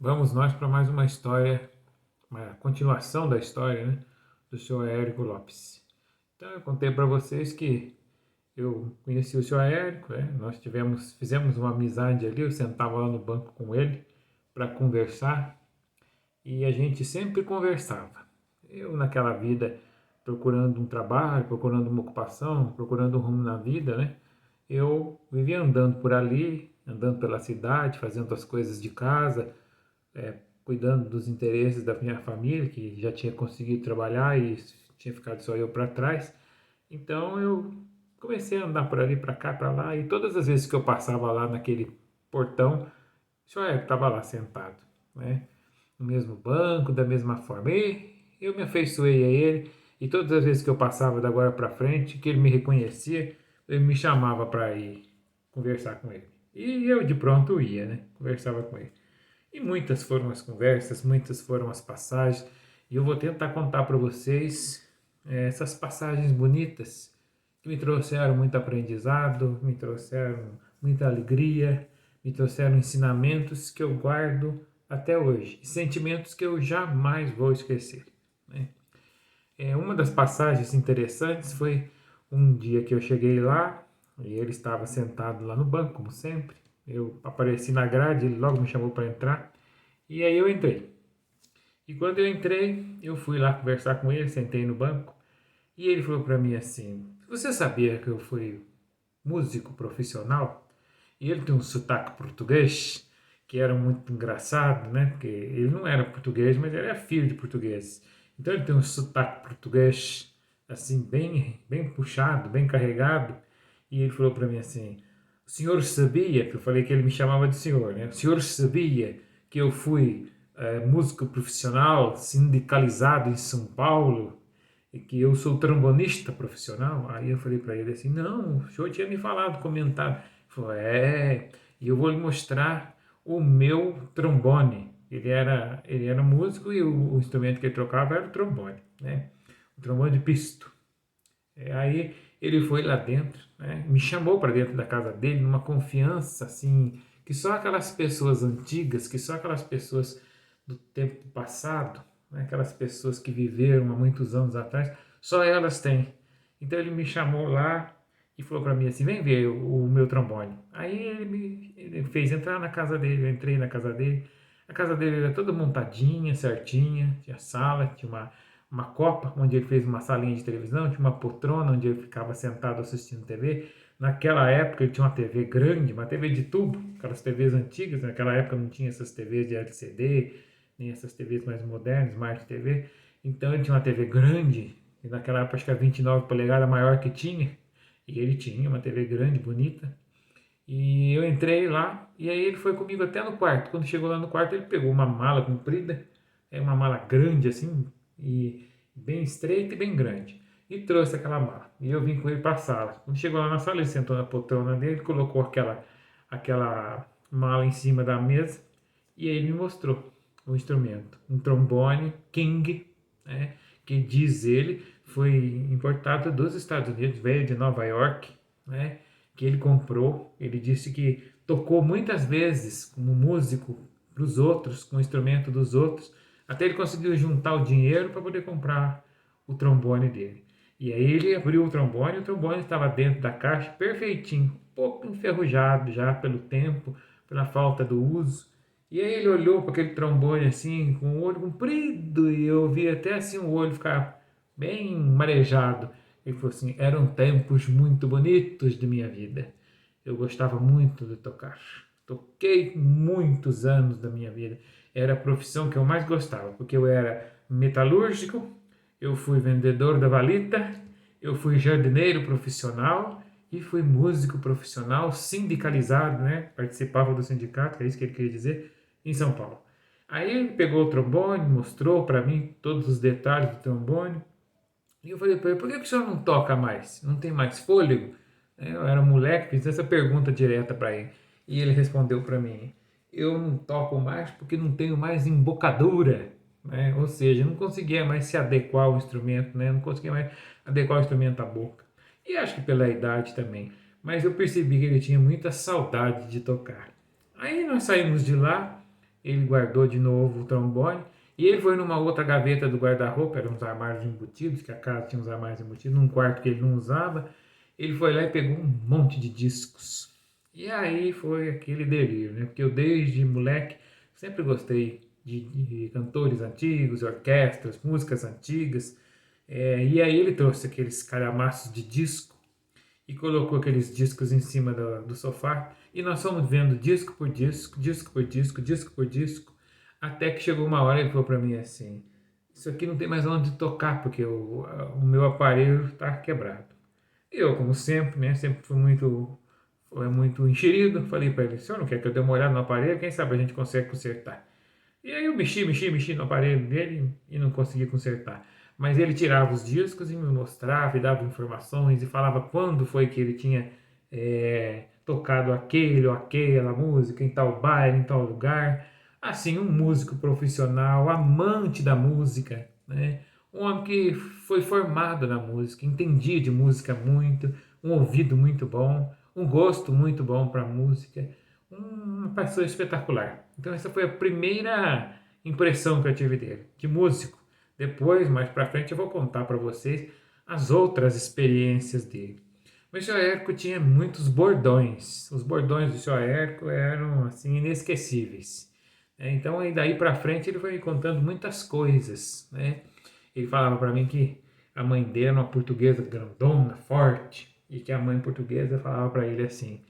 Vamos nós para mais uma história, uma continuação da história, né, do senhor Érico Lopes. Então eu contei para vocês que eu conheci o senhor Érico, né, fizemos uma amizade ali, eu sentava lá no banco com ele para conversar e a gente sempre conversava. Eu naquela vida procurando um trabalho, procurando uma ocupação, procurando um rumo na vida, né? Eu vivia andando por ali, andando pela cidade, fazendo as coisas de casa, cuidando dos interesses da minha família, que já tinha conseguido trabalhar e tinha ficado só eu para trás. Então eu comecei a andar por ali, para cá, para lá, e todas as vezes que eu passava lá naquele portão, o senhor estava lá sentado, né? No mesmo banco, da mesma forma. E eu me afeiçoei a ele, e todas as vezes que eu passava da agora para frente, que ele me reconhecia, ele me chamava para ir conversar com ele. E eu de pronto ia, né? Conversava com ele. E muitas foram as conversas, muitas foram as passagens, e eu vou tentar contar para vocês essas passagens bonitas que me trouxeram muito aprendizado, me trouxeram muita alegria, me trouxeram ensinamentos que eu guardo até hoje, e sentimentos que eu jamais vou esquecer, né? Uma das passagens interessantes foi um dia que eu cheguei lá e ele estava sentado lá no banco, como sempre. Eu apareci na grade, ele logo me chamou para entrar. E aí eu entrei. E quando eu entrei, eu fui lá conversar com ele, sentei no banco, e ele falou para mim assim: Você sabia que eu fui músico profissional? E ele tem um sotaque português que era muito engraçado, né? Porque ele não era português, mas ele é filho de português. Então ele tem um sotaque português assim bem puxado, bem carregado. E ele falou para mim assim: O senhor sabia que eu falei que ele me chamava de senhor, né? O senhor sabia que eu fui músico profissional sindicalizado em São Paulo e que eu sou trombonista profissional? Aí eu falei para ele assim: Não, o senhor tinha me falado, comentado. Ele falou: e eu vou lhe mostrar o meu trombone. Ele era músico e o instrumento que ele trocava era o trombone, né? O trombone de pisto. Aí ele foi lá dentro, né? Me chamou para dentro da casa dele numa confiança assim que só aquelas pessoas antigas, que só aquelas pessoas do tempo passado, né? Aquelas pessoas que viveram há muitos anos atrás, só elas têm. Então ele me chamou lá e falou para mim assim: Vem ver o meu trombone. Aí ele fez entrar na casa dele, eu entrei na casa dele. A casa dele era toda montadinha, certinha, tinha sala, tinha uma copa onde ele fez uma salinha de televisão, tinha uma poltrona onde ele ficava sentado assistindo TV. Naquela época ele tinha uma TV grande, uma TV de tubo, aquelas TVs antigas. Naquela época não tinha essas TVs de LCD, nem essas TVs mais modernas, Smart TV. Então ele tinha uma TV grande, e naquela época acho que a 29 polegadas maior que tinha. E ele tinha uma TV grande, bonita. E eu entrei lá, e aí ele foi comigo até no quarto. Quando chegou lá no quarto, ele pegou uma mala comprida, uma mala grande assim, e bem estreita e bem grande. E trouxe aquela mala. E eu vim com ele para a sala. Quando chegou lá na sala, ele sentou na poltrona dele, colocou aquela mala em cima da mesa, e aí ele me mostrou o instrumento. Um trombone King, né, que diz ele foi importado dos Estados Unidos, veio de Nova York, né, que ele comprou. Ele disse que tocou muitas vezes como músico para os outros, com o instrumento dos outros, até ele conseguiu juntar o dinheiro para poder comprar o trombone dele. E aí ele abriu o trombone estava dentro da caixa perfeitinho, um pouco enferrujado já pelo tempo, pela falta do uso. E aí ele olhou para aquele trombone assim, com o olho comprido, e eu vi até assim o olho ficar bem marejado. Ele falou assim: eram tempos muito bonitos de minha vida. Eu gostava muito de tocar. Toquei muitos anos da minha vida. Era a profissão que eu mais gostava, porque eu era metalúrgico, eu fui vendedor da valita, eu fui jardineiro profissional e fui músico profissional sindicalizado, né? Participava do sindicato, é isso que ele queria dizer, em São Paulo. Aí ele pegou o trombone, mostrou para mim todos os detalhes do trombone, e eu falei para ele: por que o senhor não toca mais? Não tem mais fôlego? Eu era um moleque, fiz essa pergunta direta para ele. E ele respondeu para mim: eu não toco mais porque não tenho mais embocadura. Né? Ou seja, não conseguia mais se adequar ao instrumento, né? Não conseguia mais adequar o instrumento à boca. E acho que pela idade também. Mas eu percebi que ele tinha muita saudade de tocar. Aí nós saímos de lá, ele guardou de novo o trombone, e ele foi numa outra gaveta do guarda-roupa, eram uns armários embutidos, que a casa tinha uns armários embutidos, num quarto que ele não usava, ele foi lá e pegou um monte de discos. E aí foi aquele delírio, né? Porque eu desde moleque sempre gostei de cantores antigos, orquestras, músicas antigas, e aí ele trouxe aqueles calhamaços de disco e colocou aqueles discos em cima do sofá e nós fomos vendo disco por disco, disco por disco, disco por disco, até que chegou uma hora e ele falou para mim assim: isso aqui não tem mais onde tocar porque o meu aparelho está quebrado. E eu, como sempre, né, sempre fui muito enxerido, falei para ele: o senhor não quer que eu dê uma olhada no aparelho? Quem sabe a gente consegue consertar. E aí eu mexi no aparelho dele e não consegui consertar. Mas ele tirava os discos e me mostrava e dava informações e falava quando foi que ele tinha tocado aquele ou aquela música em tal baile, em tal lugar. Assim, um músico profissional, amante da música, né? Um homem que foi formado na música, entendia de música muito, um ouvido muito bom, um gosto muito bom para música, uma pessoa espetacular. Então essa foi a primeira impressão que eu tive dele, de músico. Depois, mais para frente, eu vou contar para vocês as outras experiências dele. O Sr. Érico tinha muitos bordões. Os bordões do Sr. Érico eram assim inesquecíveis. Então, aí daí para frente, ele foi me contando muitas coisas, né? Ele falava para mim que a mãe dele era uma portuguesa grandona, forte, e que a mãe portuguesa falava para ele assim: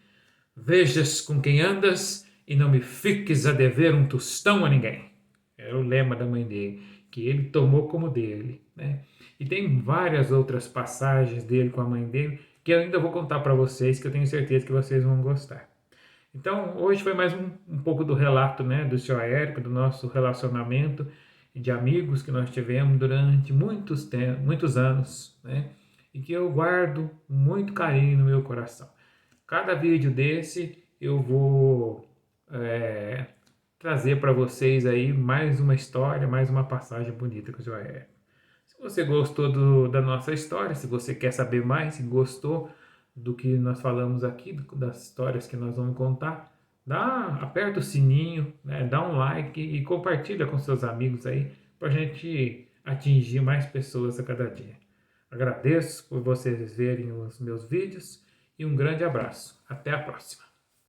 vejas com quem andas e não me fiques a dever um tostão a ninguém. Era o lema da mãe dele, que ele tomou como dele, né? E tem várias outras passagens dele com a mãe dele que eu ainda vou contar para vocês, que eu tenho certeza que vocês vão gostar. Então, hoje foi mais um pouco do relato, né, do Sr. Érico, do nosso relacionamento de amigos que nós tivemos durante muitos anos, né, e que eu guardo muito carinho no meu coração. Cada vídeo desse eu vou é, trazer para vocês aí mais uma história, mais uma passagem bonita com o Sr. Érico. Se você gostou da nossa história, se você quer saber mais, se gostou do que nós falamos aqui, das histórias que nós vamos contar, aperta o sininho, né, dá um like e compartilha com seus amigos aí para a gente atingir mais pessoas a cada dia. Agradeço por vocês verem os meus vídeos e um grande abraço. Até a próxima.